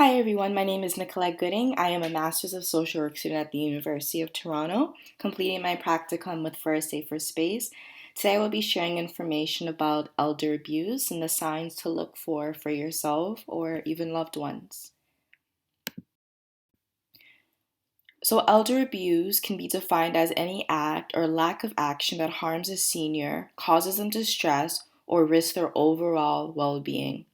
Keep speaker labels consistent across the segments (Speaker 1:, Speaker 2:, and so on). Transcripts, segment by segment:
Speaker 1: Hi everyone, my name is Nicollette Gooding. I am a Master's of Social Work student at the University of Toronto, completing my practicum with For a Safer Space. Today I will be sharing information about elder abuse and the signs to look for yourself or even loved ones. So elder abuse can be defined as any act or lack of action that harms a senior, causes them distress, or risks their overall well-being.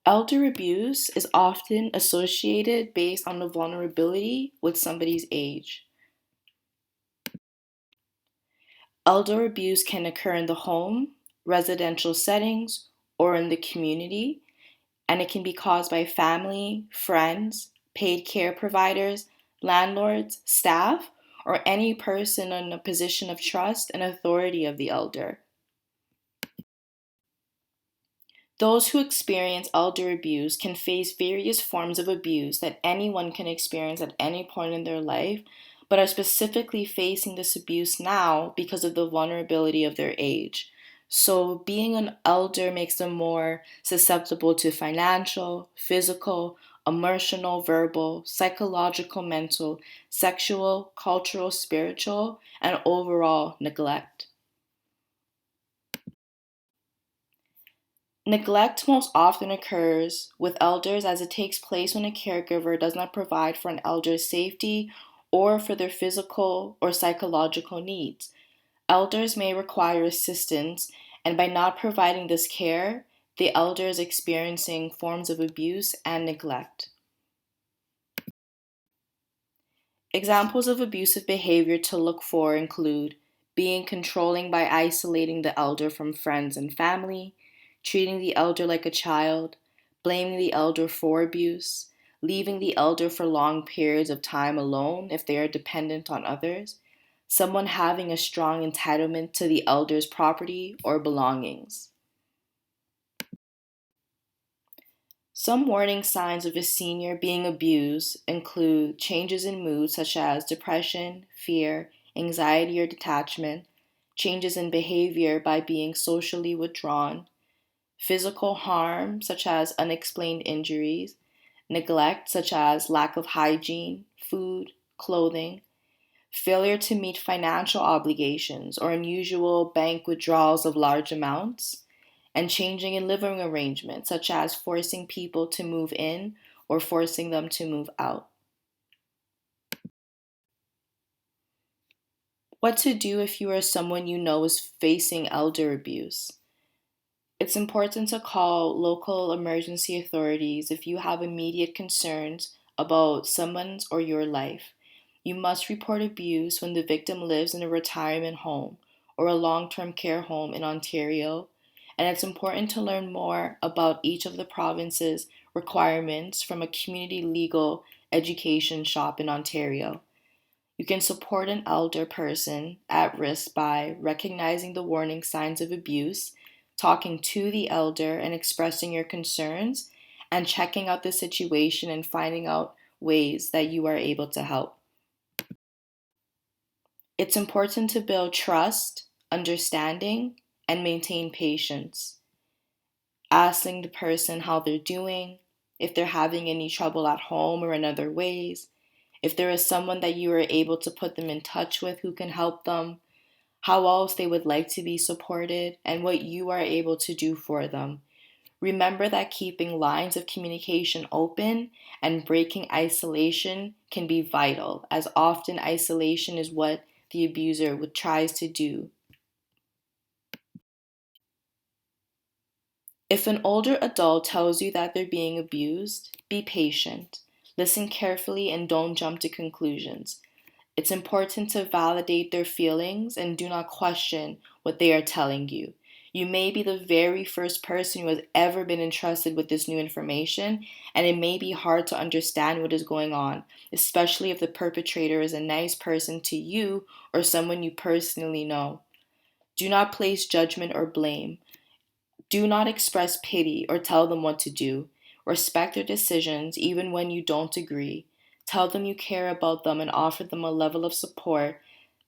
Speaker 1: Elder abuse is often associated based on the vulnerability with somebody's age. Elder abuse can occur in the home, residential settings, or in the community, and it can be caused by family, friends, paid care providers, landlords, staff, or any person in a position of trust and authority of the elder. Those who experience elder abuse can face various forms of abuse that anyone can experience at any point in their life, but are specifically facing this abuse now because of the vulnerability of their age. So, being an elder makes them more susceptible to financial, physical, emotional, verbal, psychological, mental, sexual, cultural, spiritual, and overall neglect. Neglect most often occurs with elders as it takes place when a caregiver does not provide for an elder's safety or for their physical or psychological needs. Elders may require assistance, and by not providing this care, the elder is experiencing forms of abuse and neglect. Examples of abusive behavior to look for include being controlling by isolating the elder from friends and family, treating the elder like a child, blaming the elder for abuse, leaving the elder for long periods of time alone if they are dependent on others, someone having a strong entitlement to the elder's property or belongings. Some warning signs of a senior being abused include changes in mood such as depression, fear, anxiety, or detachment, changes in behavior by being socially withdrawn, physical harm such as unexplained injuries, neglect such as lack of hygiene, food, clothing, failure to meet financial obligations or unusual bank withdrawals of large amounts, and changing in living arrangements, such as forcing people to move in or forcing them to move out. What to do if you or someone you know is facing elder abuse? It's important to call local emergency authorities if you have immediate concerns about someone's or your life. You must report abuse when the victim lives in a retirement home or a long term care home in Ontario, and it's important to learn more about each of the province's requirements from a community legal education shop in Ontario. You can support an elder person at risk by recognizing the warning signs of abuse, talking to the elder and expressing your concerns, and checking out the situation and finding out ways that you are able to help. It's important to build trust, understanding, and maintain patience. Asking the person how they're doing, if they're having any trouble at home or in other ways, if there is someone that you are able to put them in touch with who can help them, how else they would like to be supported, and what you are able to do for them. Remember that keeping lines of communication open and breaking isolation can be vital, as often isolation is what the abuser tries to do. If an older adult tells you that they're being abused, be patient. Listen carefully and don't jump to conclusions. It's important to validate their feelings and do not question what they are telling you. You may be the very first person who has ever been entrusted with this new information, and it may be hard to understand what is going on, especially if the perpetrator is a nice person to you or someone you personally know. Do not place judgment or blame. Do not express pity or tell them what to do. Respect their decisions even when you don't agree. Tell them you care about them and offer them a level of support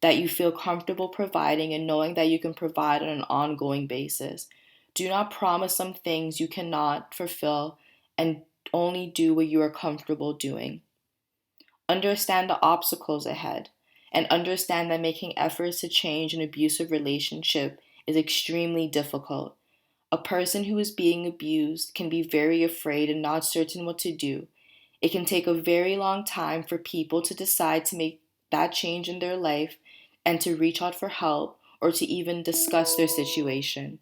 Speaker 1: that you feel comfortable providing and knowing that you can provide on an ongoing basis. Do not promise some things you cannot fulfill and only do what you are comfortable doing. Understand the obstacles ahead and understand that making efforts to change an abusive relationship is extremely difficult. A person who is being abused can be very afraid and not certain what to do. It can take a very long time for people to decide to make that change in their life and to reach out for help or to even discuss their situation.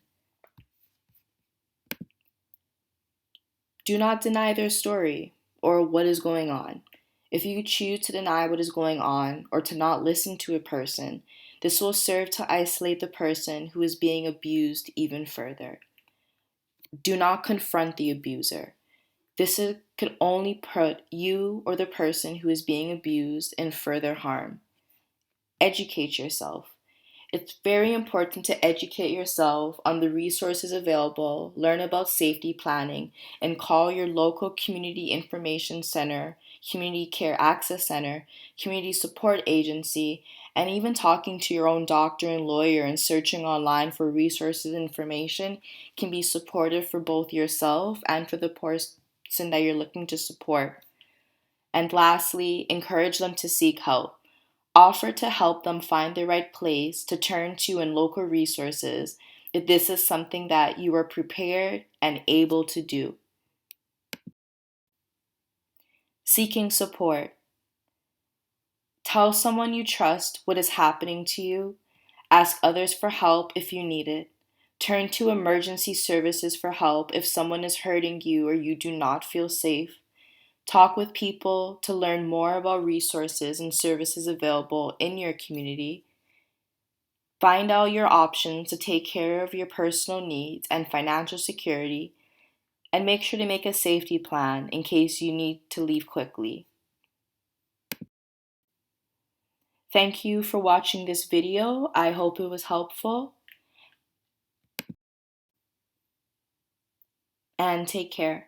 Speaker 1: Do not deny their story or what is going on. If you choose to deny what is going on or to not listen to a person, this will serve to isolate the person who is being abused even further. Do not confront the abuser. Could only put you or the person who is being abused in further harm. Educate yourself. It's very important to educate yourself on the resources available, learn about safety planning, and call your local community information center, community care access center, community support agency, and even talking to your own doctor and lawyer and searching online for resources and information can be supportive for both yourself and for the person that you're looking to support. And lastly, encourage them to seek help. Offer to help them find the right place to turn to in local resources if this is something that you are prepared and able to do. Seeking support. Tell someone you trust what is happening to you. Ask others for help if you need it. Turn to emergency services for help if someone is hurting you or you do not feel safe. Talk with people to learn more about resources and services available in your community. Find out your options to take care of your personal needs and financial security, and make sure to make a safety plan in case you need to leave quickly. Thank you for watching this video. I hope it was helpful, and take care.